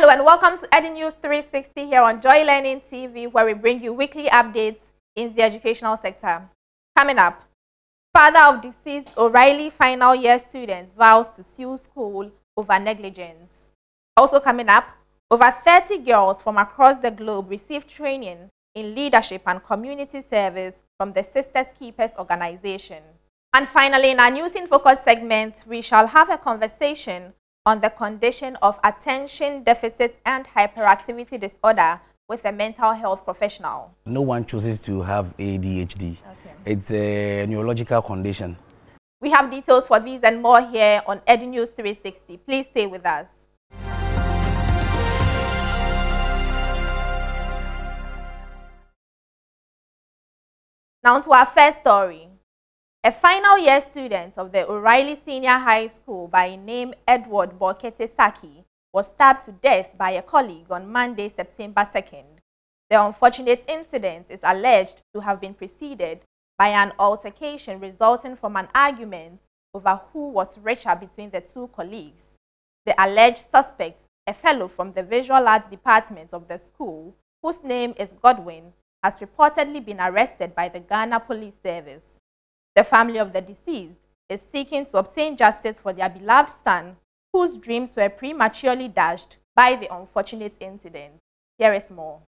Hello and welcome to Edunews360 here on Joy Learning TV, where we bring you weekly updates in the educational sector. Coming up, father of deceased O'Reilly final year student vows to sue school over negligence. Also coming up, over 30 girls from across the globe received training in leadership and community service from the Sisters Keepers organization. And finally, in our News in Focus segment, we shall have a conversation on the condition of attention deficit and hyperactivity disorder with a mental health professional. No one chooses to have ADHD. Okay. It's a neurological condition. We have details for these and more here on Edunews360. Please stay with us. Now to our first story. A final year student of the O'Reilly Senior High School by name Edward Borkete Saki was stabbed to death by a colleague on Monday, September 2nd. The unfortunate incident is alleged to have been preceded by an altercation resulting from an argument over who was richer between the two colleagues. The alleged suspect, a fellow from the Visual Arts Department of the school, whose name is Godwin, has reportedly been arrested by the Ghana Police Service. The family of the deceased is seeking to obtain justice for their beloved son, whose dreams were prematurely dashed by the unfortunate incident. Here is more.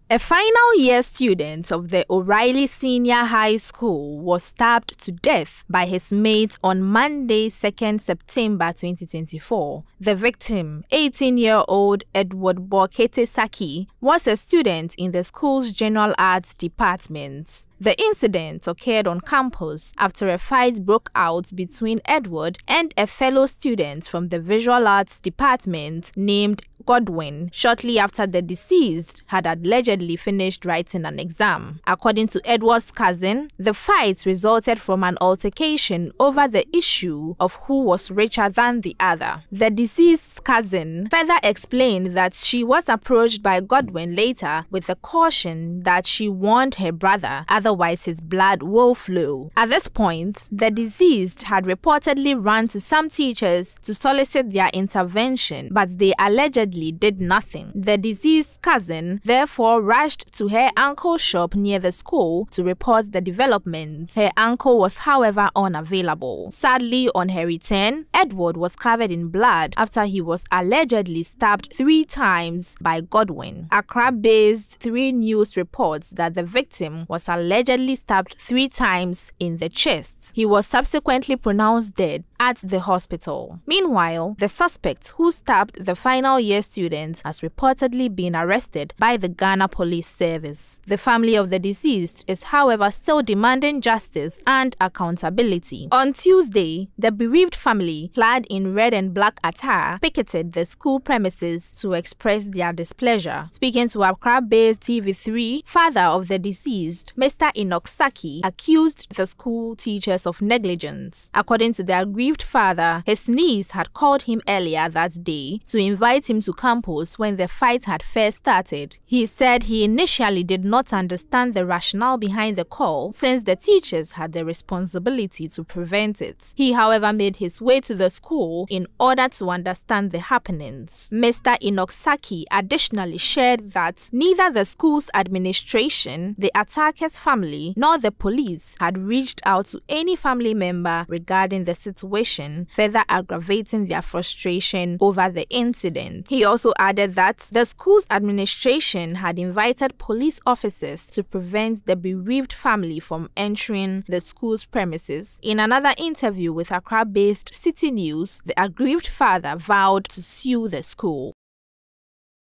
A final year student of the O'Reilly Senior High School was stabbed to death by his mate on Monday, 2nd September 2024. The victim, 18-year-old Edward Borkete Saki, was a student in the school's General Arts Department. The incident occurred on campus after a fight broke out between Edward and a fellow student from the Visual Arts Department named Godwin, shortly after the deceased had allegedly finished writing an exam. According to Edward's cousin, the fight resulted from an altercation over the issue of who was richer than the other. The deceased's cousin further explained that she was approached by Godwin later with the caution that she warned her brother, otherwise his blood will flow. At this point, the deceased had reportedly run to some teachers to solicit their intervention, but they allegedly did nothing. The deceased's cousin therefore rushed to her uncle's shop near the school to report the development. Her uncle was, however, unavailable. Sadly, on her return, Edward was covered in blood after he was allegedly stabbed 3 times by Godwin. Accra-based 3 News reports that the victim was allegedly stabbed 3 times in the chest. He was subsequently pronounced dead at the hospital. Meanwhile, the suspect who stabbed the final year student has reportedly been arrested by the Ghana Police Service. The family of the deceased is, however, still demanding justice and accountability. On Tuesday, the bereaved family, clad in red and black attire, picketed the school premises to express their displeasure. Speaking to Accra-based TV3, father of the deceased, Mr. Enoch Saki, accused the school teachers of negligence. According to the aggrieved father, his niece had called him earlier that day to invite him to campus when the fight had first started. He said he initially did not understand the rationale behind the call, since the teachers had the responsibility to prevent it. He, however, made his way to the school in order to understand the happenings. Mr. Enoch Saki additionally shared that neither the school's administration, the attacker's family, nor the police had reached out to any family member regarding the situation, further aggravating their frustration over the incident. He also added that the school's administration had invited police officers to prevent the bereaved family from entering the school's premises. In another interview with Accra-based City News, the aggrieved father vowed to sue the school.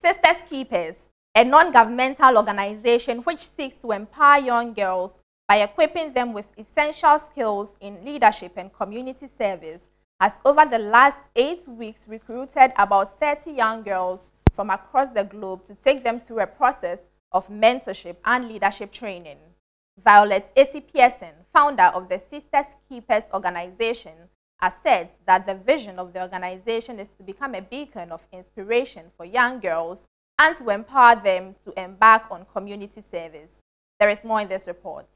Sisters Keepers, a non-governmental organization which seeks to empower young girls by equipping them with essential skills in leadership and community service, has over the last 8 weeks recruited about 30 young girls from across the globe to take them through a process of mentorship and leadership training. Violet A.C. Pearson, founder of the Sisters Keepers organization, asserts that the vision of the organization is to become a beacon of inspiration for young girls and to empower them to embark on community service. There is more in this report.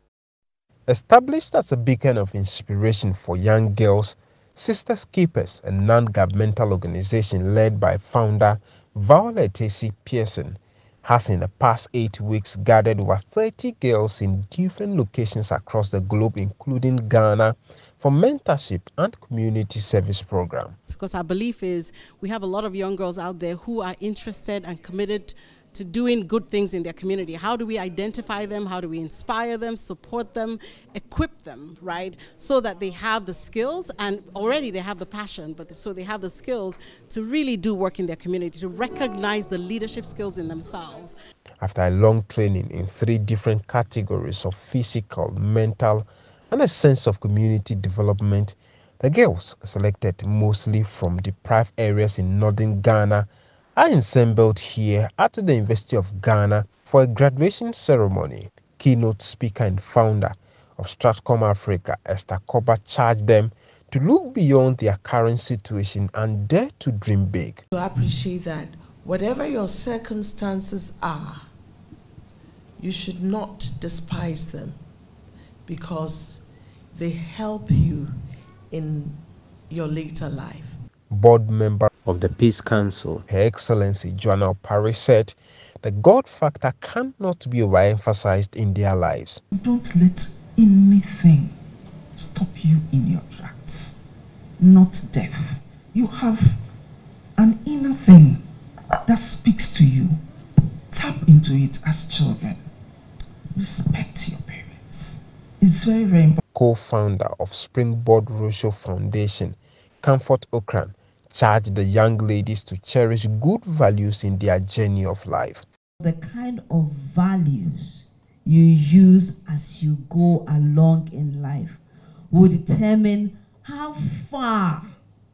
Established as a beacon of inspiration for young girls, Sisters Keepers, a non-governmental organization led by founder Violet A.C. Pearson, has in the past 8 weeks gathered over 30 girls in different locations across the globe, including Ghana, for mentorship and community service program. Because our belief is we have a lot of young girls out there who are interested and committed to doing good things in their community. How do we identify them? How do we inspire them, support them, equip them, right? So that they have the skills, and already they have the passion, but so they have the skills to really do work in their community, to recognize the leadership skills in themselves. After a long training in 3 different categories of physical, mental, and a sense of community development, the girls, selected mostly from deprived areas in northern Ghana, are assembled here at the University of Ghana for a graduation ceremony. Keynote speaker and founder of Stratcom Africa, Esther Koba, charged them to look beyond their current situation and dare to dream big. To appreciate that whatever your circumstances are, you should not despise them, because they help you in your later life. Board member of the Peace Council, Her Excellency Joanna Opare, said the God factor cannot be overemphasized in their lives. Don't let anything stop you in your tracks. Not death. You have an inner thing that speaks to you. Tap into it as children. Respect your parents. It's very, very important. Co-founder of Springboard Roadshow Foundation, Comfort Okran, charged the young ladies to cherish good values in their journey of life. The kind of values you use as you go along in life will determine how far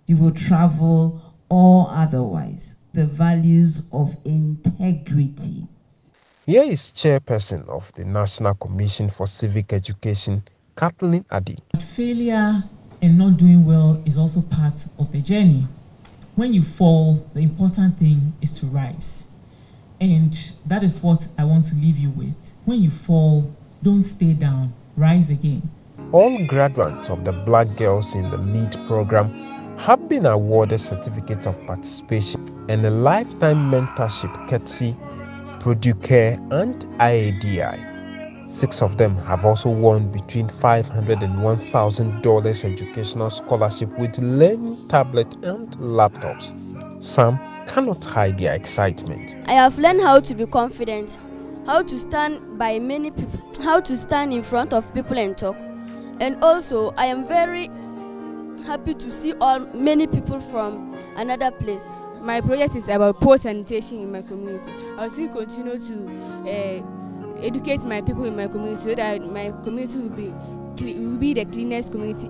you will travel or otherwise. The values of integrity. Here is chairperson of the National Commission for Civic Education, Kathleen Adi. Failure and not doing well is also part of the journey. When you fall, the important thing is to rise. And that is what I want to leave you with. When you fall, don't stay down, rise again. All graduates of the Black Girls in the Lead program have been awarded certificates of participation and a lifetime mentorship courtesy Producare and IADI. 6 of them have also won between $500 and $1,000 educational scholarship with learning tablet and laptops. Some cannot hide their excitement. I have learned how to be confident, how to stand by many people, how to stand in front of people and talk. And also, I am very happy to see many people from another place. My project is about poor sanitation in my community. I will still continue to educate my people in my community so that my community will be the cleanest community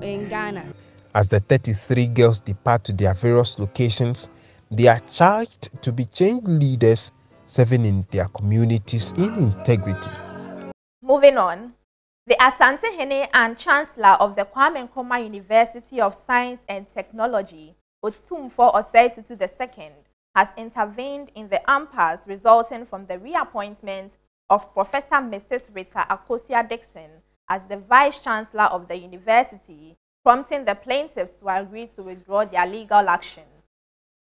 in Ghana. As the 33 girls depart to their various locations, they are charged to be change leaders serving in their communities in integrity. Moving on, the Asantehene and Chancellor of the Kwame Nkrumah University of Science and Technology, Otumfuo Osei-Tutu II, has intervened in the impasse resulting from the reappointment of Professor Mrs. Rita Akosua-Dixon as the Vice-Chancellor of the university, prompting the plaintiffs to agree to withdraw their legal action.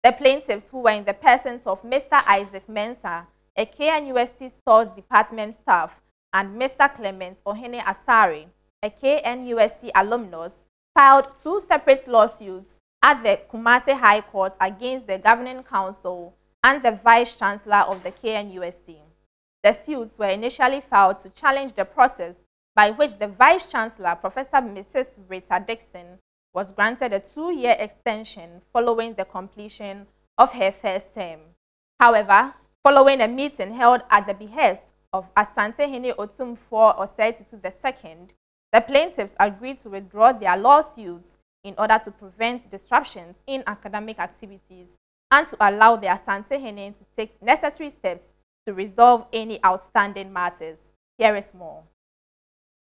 The plaintiffs, who were in the persons of Mr. Isaac Mensah, a KNUST Stores Department staff, and Mr. Clement Ohene Asare, a KNUST alumnus, filed 2 separate lawsuits at the Kumasi High Court against the Governing Council and the Vice-Chancellor of the KNUST. The suits were initially filed to challenge the process by which the Vice-Chancellor, Professor Mrs. Rita Dixon, was granted a 2-year extension following the completion of her first term. However, following a meeting held at the behest of Asantehene Otumfuo Osei-Tutu II, the plaintiffs agreed to withdraw their lawsuits in order to prevent disruptions in academic activities and to allow the Asantehene to take necessary steps to resolve any outstanding matters. Here is more.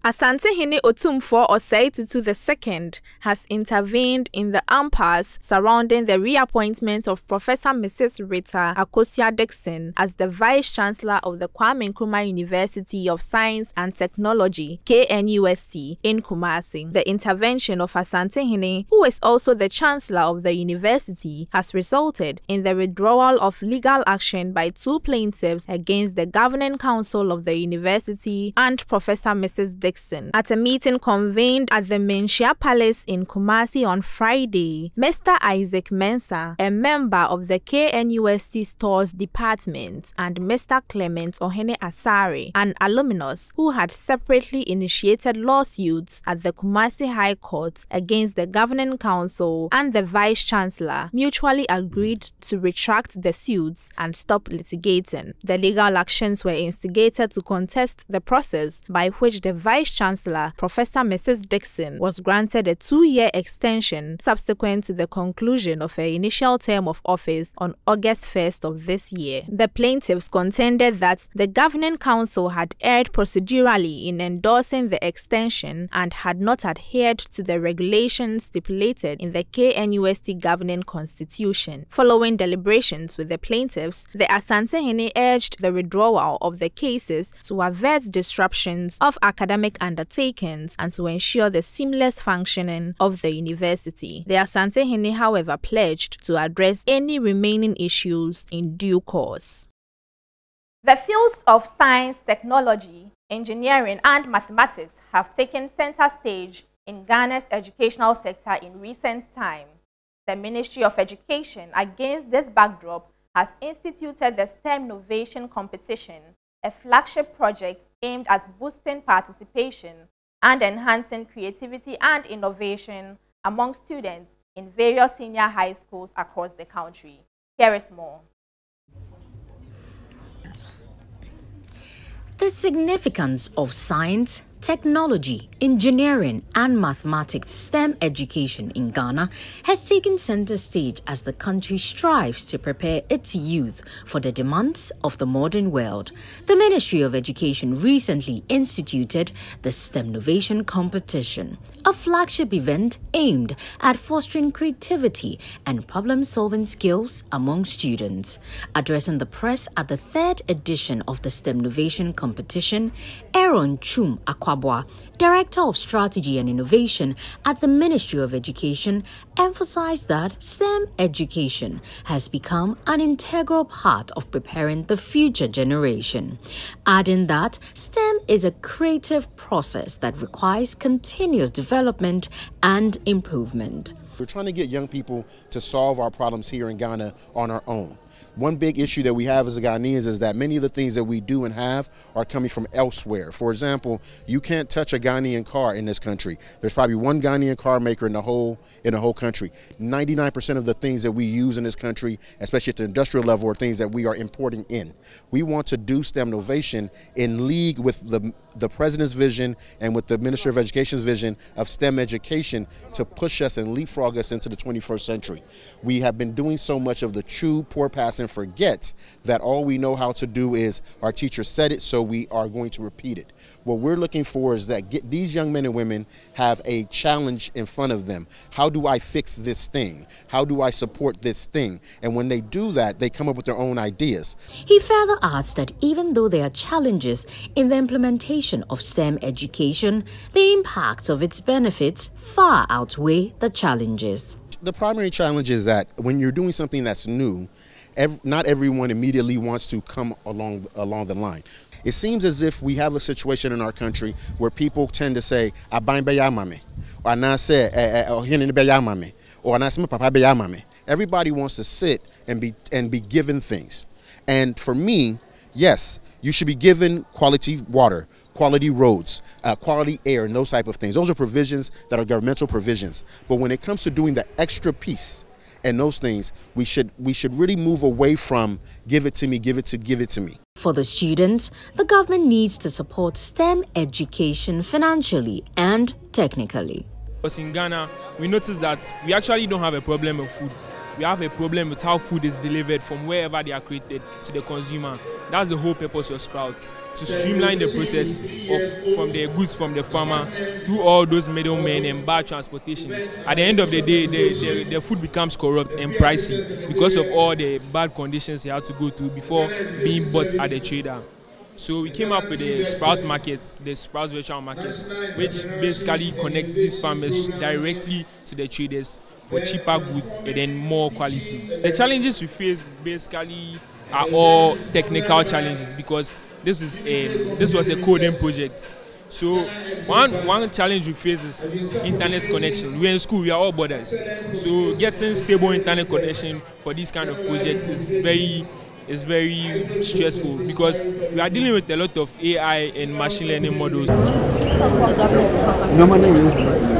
Asantehene Otumfuo Osei-Tutu II has intervened in the impasse surrounding the reappointment of Professor Mrs. Rita Akosua-Dickson as the Vice-Chancellor of the Kwame Nkrumah University of Science and Technology, KNUST, in Kumasi. The intervention of Asantehene, who is also the Chancellor of the university, has resulted in the withdrawal of legal action by two plaintiffs against the Governing Council of the university and Professor Mrs. Dickson. At a meeting convened at the Menchia Palace in Kumasi on Friday, Mr. Isaac Mensah, a member of the KNUST Stores Department, and Mr. Clement Ohene Asare, an alumnus who had separately initiated lawsuits at the Kumasi High Court against the Governing Council and the Vice-Chancellor, mutually agreed to retract the suits and stop litigating. The legal actions were instigated to contest the process by which the Vice-Chancellor, Professor Mrs. Dickson, was granted a 2-year extension subsequent to the conclusion of her initial term of office on August 1st of this year. The plaintiffs contended that the Governing Council had erred procedurally in endorsing the extension and had not adhered to the regulations stipulated in the KNUST governing constitution. Following deliberations with the plaintiffs, the Asantehene urged the withdrawal of the cases to avert disruptions of academic undertakings and to ensure the seamless functioning of the university. The Asantehene, however, pledged to address any remaining issues in due course. The fields of science, technology, engineering, and mathematics have taken center stage in Ghana's educational sector in recent time. The Ministry of Education, against this backdrop, has instituted the Stemnovation competition, a flagship project aimed at boosting participation and enhancing creativity and innovation among students in various senior high schools across the country. Here is more. The significance of science, technology, engineering, and mathematics STEM education in Ghana has taken center stage as the country strives to prepare its youth for the demands of the modern world. The Ministry of Education recently instituted the Stemnovation competition, a flagship event aimed at fostering creativity and problem-solving skills among students. Addressing the press at the 3rd edition of the Stemnovation competition, Aaron Chum Akwabwa, Director of Strategy and Innovation at the Ministry of Education, emphasized that STEM education has become an integral part of preparing the future generation, adding that STEM is a creative process that requires continuous development and improvement. We're trying to get young people to solve our problems here in Ghana on our own. One big issue that we have as Ghanaians is that many of the things that we do and have are coming from elsewhere. For example, you can't touch a Ghanaian car in this country. There's probably one Ghanaian car maker in the whole country. 99% of the things that we use in this country, especially at the industrial level, are things that we are importing in. We want to do Stemnovation in league with the President's vision and with the Minister of Education's vision of STEM education to push us and leapfrog us into the 21st century. We have been doing so much of the chew, pour, pass, and forget that all we know how to do is our teacher said it, so we are going to repeat it. What we're looking for is that these young men and women have a challenge in front of them. How do I fix this thing? How do I support this thing? And when they do that, they come up with their own ideas. He further adds that even though there are challenges in the implementation of STEM education, the impacts of its benefits far outweigh the challenges. The primary challenge is that when you're doing something that's new, not everyone immediately wants to come along the line. It seems as if we have a situation in our country where people tend to say, "Aban beya mame," or "Na say ohene beya mame," or "Na say papa beya mame." Everybody wants to sit and be given things. And for me, yes, you should be given quality water, quality roads, quality air, and those type of things. Those are provisions that are governmental provisions. But when it comes to doing the extra piece and those things, we should really move away from give it to me, give it to me. For the students, the government needs to support STEM education financially and technically. Because in Ghana, we noticed that we actually don't have a problem of food. we have a problem with how food is delivered from wherever they are created to the consumer. That's the whole purpose of Sprouts, to streamline the process from the goods from the farmer through all those middlemen and bad transportation. At the end of the day, the food becomes corrupt and pricey because of all the bad conditions you have to go through before being bought at the trader. So we came up with the Sprouts Market, the Sprouts Virtual Market, which basically connects these farmers directly to the traders for cheaper goods and then more quality. The challenges we face basically are all technical challenges because this was a coding project. So one challenge we face is internet connection. We're in school, we are all brothers. So getting stable internet connection for this kind of project is very stressful because we are dealing with a lot of AI and machine learning models. The government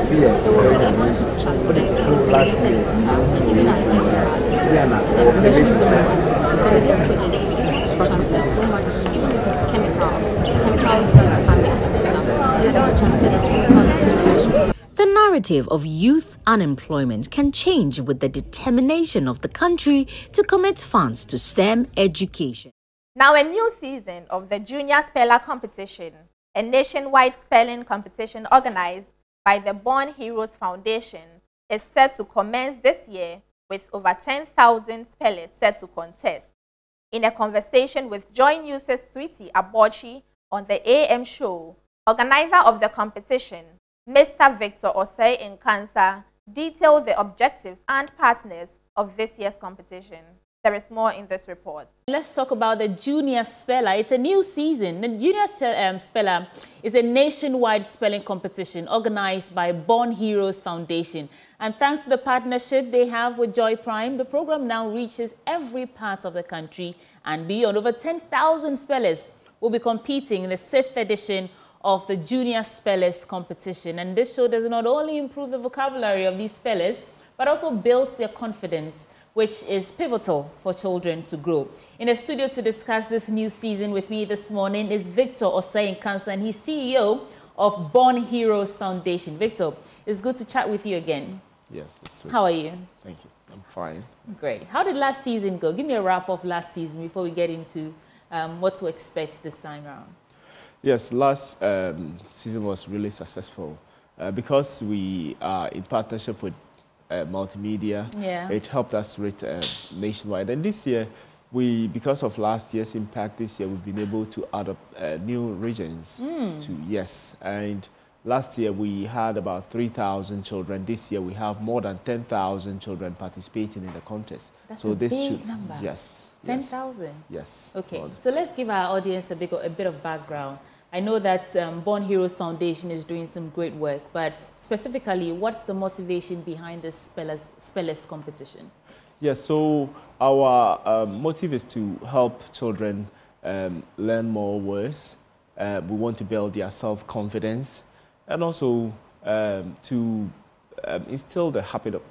to help us with this project because they were able to translate water and even our the professional development. So with this project, we'll be able to transfer so much, even if it's chemicals that are mixed with water, we're able to transfer the chemicals into fresh water. The narrative of youth unemployment can change with the determination of the country to commit funds to STEM education. Now, a new season of the Junior Speller Competition, a nationwide spelling competition organized by the Born Heroes Foundation, is set to commence this year with over 10,000 spellers set to contest. In a conversation with Joy News' Sweetie Abochi on the AM show, organizer of the competition, Mr. Victor Osei in Cancer, detailed the objectives and partners of this year's competition. There is more in this report. Let's talk about the Junior Speller. It's a new season. The Junior Speller is a nationwide spelling competition organized by Born Heroes Foundation. And thanks to the partnership they have with Joy Prime, the program now reaches every part of the country and beyond. Over 10,000 spellers will be competing in the 6th edition of the Junior Spellers competition. And this show does not only improve the vocabulary of these spellers, but also builds their confidence, which is pivotal for children to grow. In the studio to discuss this new season with me this morning is Victor Osei Nkansa, and he's CEO of Born Heroes Foundation. Victor, it's good to chat with you again. Yes, it's sweet. How are you? Thank you. I'm fine. Great. How did last season go? Give me a wrap of last season before we get into what to expect this time around. Yes, last season was really successful because we are in partnership with multimedia. Yeah. It helped us reach nationwide. And this year, because of last year's impact, this year we've been able to add up new regions. Yes. And last year we had about 3,000 children. This year we have more than 10,000 children participating in the contest. That's a big number. Yes. 10,000? Yes. Okay, so let's give our audience a bit of background. I know that Born Heroes Foundation is doing some great work, but specifically, what's the motivation behind this spellers competition? Yes, so our motive is to help children learn more words. We want to build their self-confidence and also to instill the habit of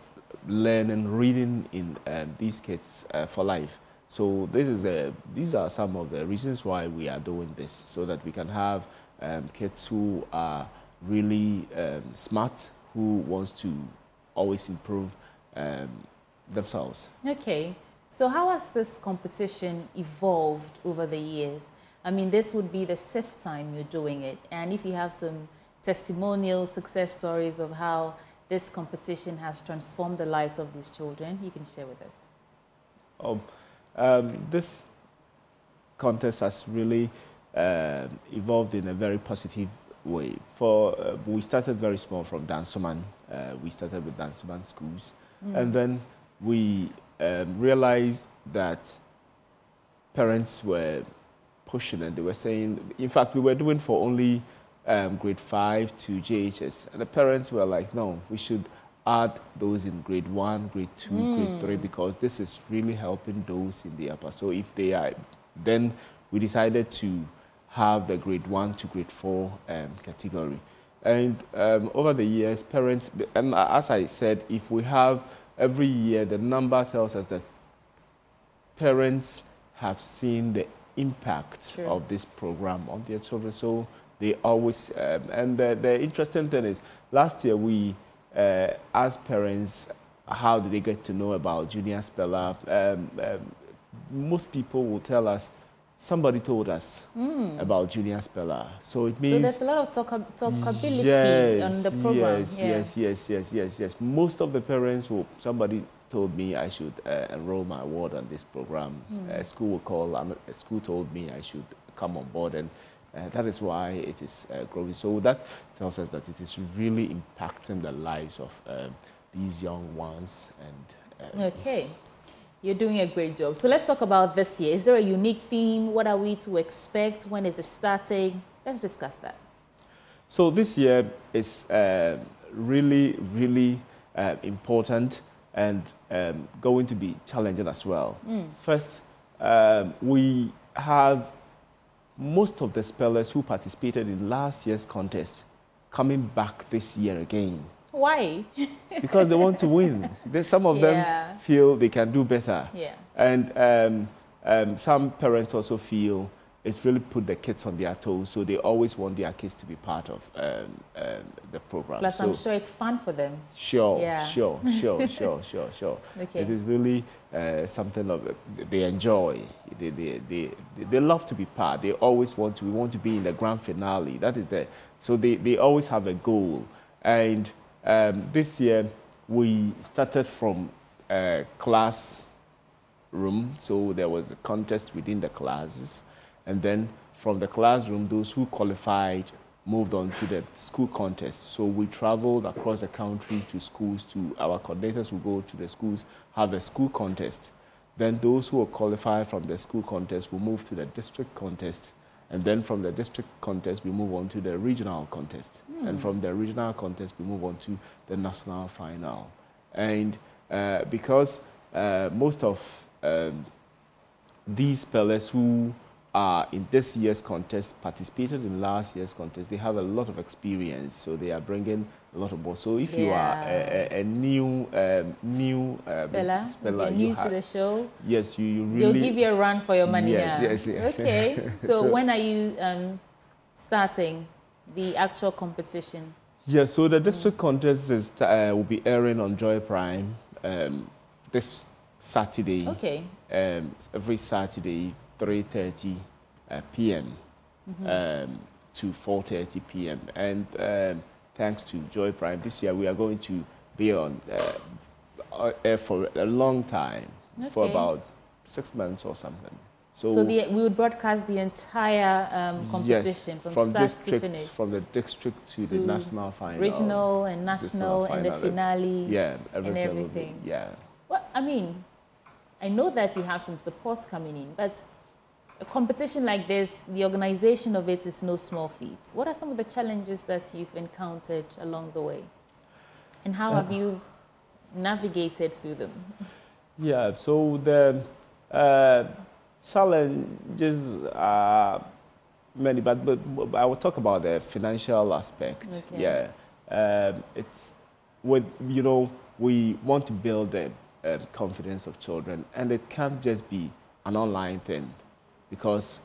learning, reading in these kids for life. So these are some of the reasons why we are doing this, so that we can have kids who are really smart, who wants to always improve themselves. Okay, so how has this competition evolved over the years? I mean, this would be the 6th time you're doing it, and if you have some testimonial success stories of how this competition has transformed the lives of these children, you can share with us. This contest has really evolved in a very positive way. We started very small from Dansoman. We started with Dansoman schools. And then we realized that parents were pushing and they were saying, in fact, we were doing for only grade 5 to JHS. And the parents were like, no, we should add those in grade 1, grade 2, grade 3, because this is really helping those in the upper. So if they are, then we decided to have the grade 1 to grade 4 category. And over the years, parents, and as I said, if we have every year, the number tells us that parents have seen the impact of this program on their children. So they always, and the interesting thing is, last year we asked parents how do they get to know about Junior Speller? Most people will tell us, somebody told us about Junior Speller. So it means... So there's a lot of talkability on the program. Yes. Most of the parents will... Somebody told me I should enroll my ward on this program. A school will call, a school told me I should come on board, and that is why it is growing. So that tells us that it is really impacting the lives of these young ones. And okay, you're doing a great job. So let's talk about this year. Is there a unique theme? What are we to expect? When is it starting? Let's discuss that. So this year is really, really important and going to be challenging as well. First, we have most of the spellers who participated in last year's contest coming back this year again. Why? Because they want to win. Some of them feel they can do better. And some parents also feel it really put the kids on their toes, so they always want their kids to be part of the program. Plus, so, I'm sure it's fun for them. Sure. Okay. It is really something of they enjoy. They love to be part. They always want to. We want to be in the grand finale. That is so they always have a goal. And this year we started from class room, so there was a contest within the classes. And then from the classroom, those who qualified moved on to the school contest. So we traveled across the country to schools, our coordinators will go to the schools, have a school contest. Then those who are qualified from the school contest will move to the district contest. And then from the district contest, we move on to the regional contest. And from the regional contest, we move on to the national final. And because most of these spellers who are in this year's contest participated in last year's contest, they have a lot of experience, so they are bringing a lot of balls. So if you are a new speller, you're new to the show, yes, you really... They'll give you a run for your money. Yes. Okay, so when are you starting the actual competition? Yes, so the district contest is, will be airing on Joy Prime this Saturday. Okay. Every Saturday, 3:30 p.m. To 4:30 p.m. And thanks to Joy Prime, this year we are going to be on air for a long time, for about 6 months or something. So we would broadcast the entire competition, yes, from start to finish. From the district to the national final. Regional and national and the finale. Yeah, everything. Yeah. Well, I mean, I know that you have some support coming in, but a competition like this, the organization of it is no small feat. What are some of the challenges that you've encountered along the way? And how have you navigated through them? Yeah, so the challenges are many, but I will talk about the financial aspect. Okay. Yeah, it's with, we want to build the confidence of children, and it can't just be an online thing, because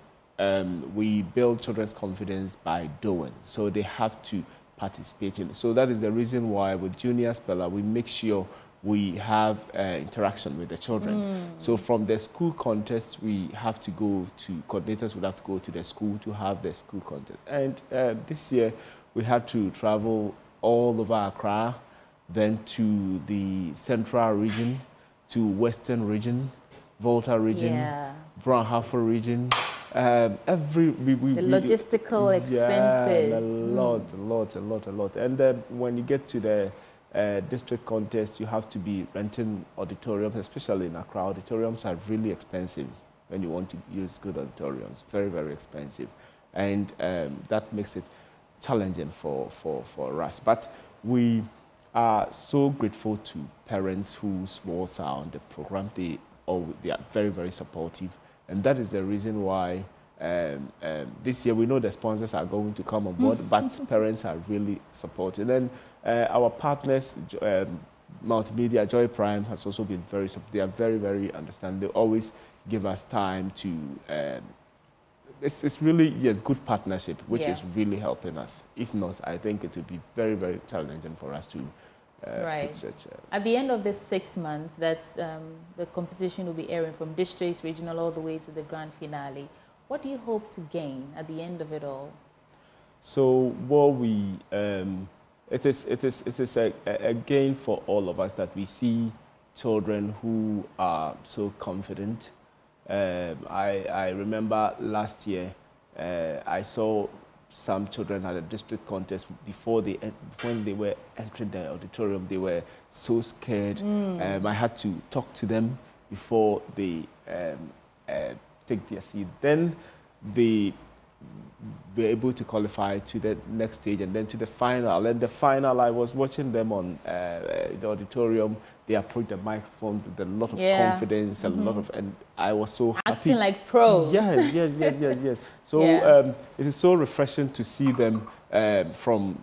we build children's confidence by doing, so they have to participate in it. So that is the reason why with Junior Speller, we make sure we have interaction with the children. So from the school contest, we have to go to, coordinators would have to go to the school to have the school contest. And this year, we had to travel all over Accra, then to the central region, to western region, Volta region, Brahafo region. The logistical expenses. A lot. And when you get to the district contest, you have to be renting auditoriums, especially in Accra. Auditoriums are really expensive when you want to use good auditoriums. Very, very expensive. And that makes it challenging for us. But we are so grateful to parents whose wards are on the program. They are very, very supportive. And that is the reason why this year we know the sponsors are going to come on board, but parents are really supportive. And then our partners, Multimedia, Joy Prime, has also been very supportive. They are very, very understanding. They always give us time to... it's really, yes, good partnership, which is really helping us. If not, I think it would be very, very challenging for us to Right. put such At the end of this 6 months, that the competition will be airing from districts, regional, all the way to the grand finale. What do you hope to gain at the end of it all? So what we, it is a gain for all of us that we see children who are so confident. I remember last year, I saw some children at a district contest when they were entering the auditorium, they were so scared. I had to talk to them before they take their seat. Then they were able to qualify to the next stage and then to the final. And the final, I was watching them on the auditorium. They approached the microphone with a lot of confidence, a lot of, and I was so happy. Acting like pros. Yes. So it is so refreshing to see them from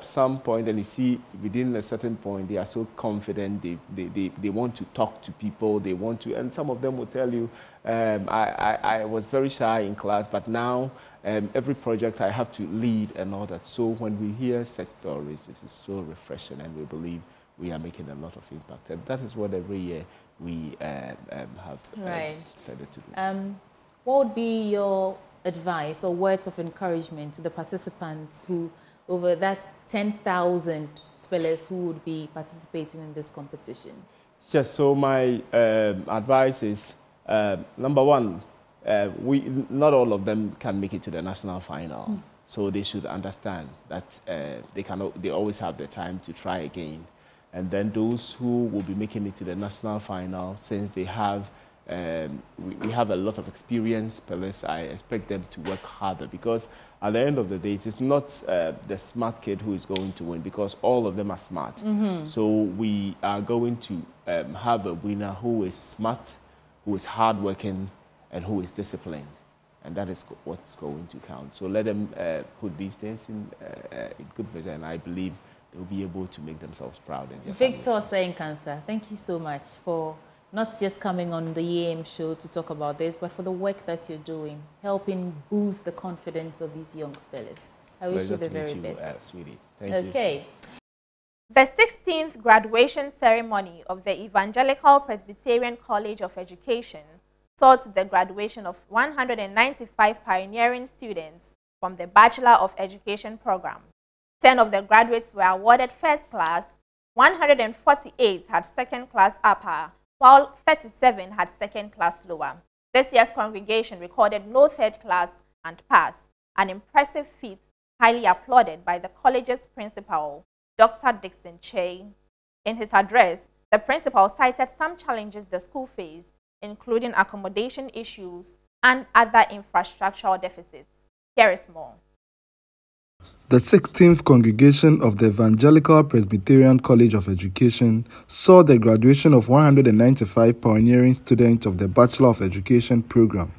some point, and you see within a certain point they are so confident. They want to talk to people. They want to, and some of them will tell you, I was very shy in class, but now every project I have to lead and all that. So when we hear such stories, it is so refreshing, and we believe we are making a lot of impact. And that is what every year we have decided to do. What would be your advice or words of encouragement to the participants who, over that 10,000 spellers who would be participating in this competition? Yes, so my advice is, number one, not all of them can make it to the national final. So they should understand that they always have the time to try again. And then those who will be making it to the national final, since they have, we have a lot of experienced spellers, I expect them to work harder, because at the end of the day, it is not the smart kid who is going to win, because all of them are smart. So we are going to have a winner who is smart, who is hardworking, and who is disciplined. And that is what's going to count. So let them put these things in good measure, and I believe they'll be able to make themselves proud. Victor Senkansa, thank you so much for not just coming on the EAM show to talk about this, but for the work that you're doing, helping boost the confidence of these young spellers. I wish you the very best. Sweetie. Thank you. The 16th graduation ceremony of the Evangelical Presbyterian College of Education saw the graduation of 195 pioneering students from the Bachelor of Education program. 10 of the graduates were awarded first class, 148 had second class upper, while 37 had second class lower. This year's congregation recorded no third class and pass, an impressive feat highly applauded by the college's principal, Dr. Dixon Che. In his address, the principal cited some challenges the school faced, including accommodation issues and other infrastructural deficits. Here is more. The 16th congregation of the Evangelical Presbyterian College of Education saw the graduation of 195 pioneering students of the Bachelor of Education program.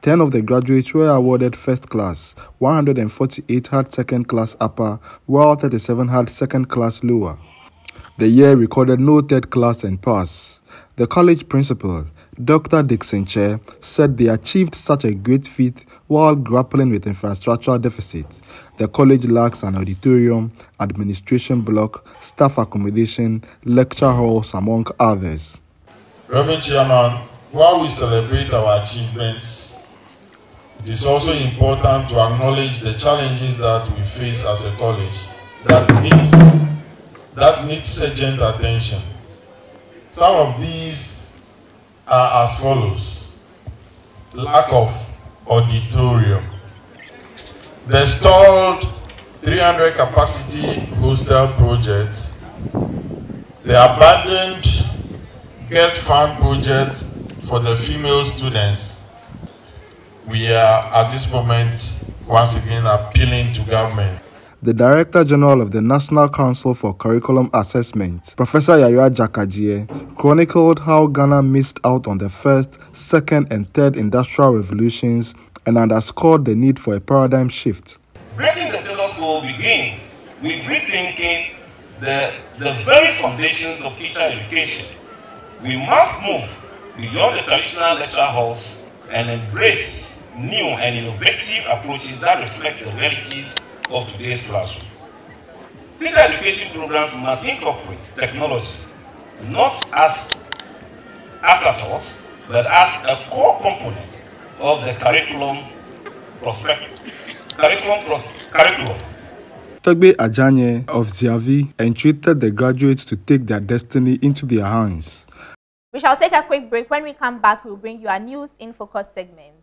10 of the graduates were awarded first class, 148 had second class upper, while 37 had second class lower. The year recorded no third class and pass. The college principal, Dr. Dixon Che, said they achieved such a great feat while grappling with infrastructural deficits. The college lacks an auditorium, administration block, staff accommodation, lecture halls, among others. Reverend Chairman, while we celebrate our achievements, it is also important to acknowledge the challenges that we face as a college that needs urgent attention. Some of these are as follows: lack of auditorium, the stalled 300 capacity hostel project, the abandoned Get Fund project for the female students. We are at this moment once again appealing to government. The Director General of the National Council for Curriculum Assessment, Professor Yaya Jakajie, chronicled how Ghana missed out on the first, second, and third industrial revolutions and underscored the need for a paradigm shift. Breaking the status quo begins with rethinking the very foundations of teacher education. We must move beyond the traditional lecture halls and embrace new and innovative approaches that reflect the realities of today's classroom. Teacher education programs must incorporate technology not as afterthoughts, but as a core component of the curriculum. Tagbe Ajanye of Ziavi entreated the graduates to take their destiny into their hands. We shall take a quick break. When we come back, we'll bring you a News in Focus segment.